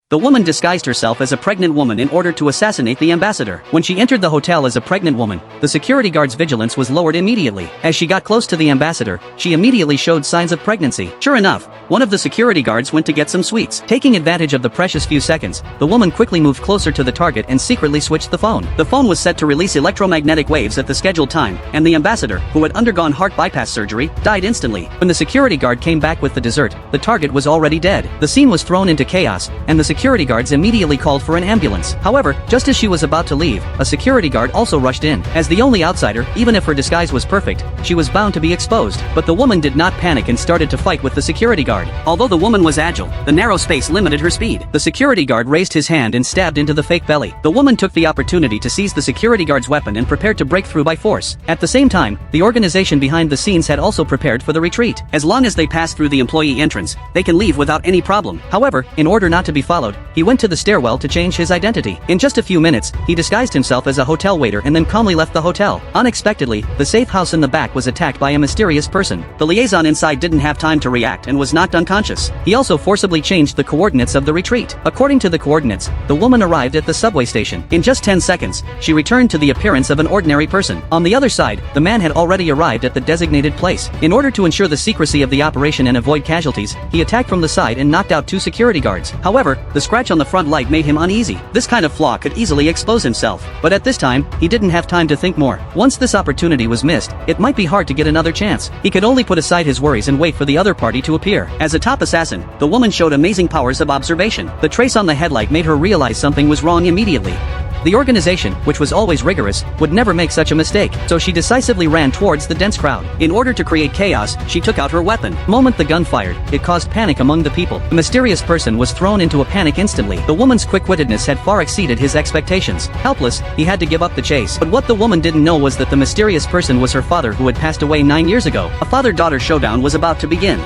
The woman disguised herself as a pregnant woman in order to assassinate the ambassador. When she entered the hotel as a pregnant woman, the security guard's vigilance was lowered immediately. As she got close to the ambassador, she immediately showed signs of pregnancy. Sure enough, one of the security guards went to get some sweets. Taking advantage of the precious few seconds, the woman quickly moved closer to the target and secretly switched the phone. The phone was set to release electromagnetic waves at the scheduled time, and the ambassador, who had undergone heart bypass surgery, died instantly. When the security guard came back with the dessert, the target was already dead. The scene was thrown into chaos, and the security guards immediately called for an ambulance. However, just as she was about to leave, a security guard also rushed in. As the only outsider, even if her disguise was perfect, she was bound to be exposed. But the woman did not panic and started to fight with the security guard. Although the woman was agile, the narrow space limited her speed. The security guard raised his hand and stabbed into the fake belly. The woman took the opportunity to seize the security guard's weapon and prepared to break through by force. At the same time, the organization behind the scenes had also prepared for the retreat. As long as they pass through the employee entrance, they can leave without any problem. However, in order not to be followed, he went to the stairwell to change his identity. In just a few minutes, he disguised himself as a hotel waiter and then calmly left the hotel. Unexpectedly, the safe house in the back was attacked by a mysterious person. The liaison inside didn't have time to react and was knocked unconscious. He also forcibly changed the coordinates of the retreat. According to the coordinates, the woman arrived at the subway station. In just 10 seconds, she returned to the appearance of an ordinary person. On the other side, the man had already arrived at the designated place. In order to ensure the secrecy of the operation and avoid casualties, he attacked from the side and knocked out 2 security guards. However, the scratch on the front light made him uneasy. This kind of flaw could easily expose himself. But at this time, he didn't have time to think more. Once this opportunity was missed, it might be hard to get another chance. He could only put aside his worries and wait for the other party to appear. As a top assassin, the woman showed amazing powers of observation. The trace on the headlight made her realize something was wrong immediately. The organization, which was always rigorous, would never make such a mistake, so she decisively ran towards the dense crowd. In order to create chaos, she took out her weapon. The moment the gun fired, it caused panic among the people. The mysterious person was thrown into a panic instantly. The woman's quick-wittedness had far exceeded his expectations. Helpless, he had to give up the chase. But what the woman didn't know was that the mysterious person was her father, who had passed away 9 years ago. A father-daughter showdown was about to begin.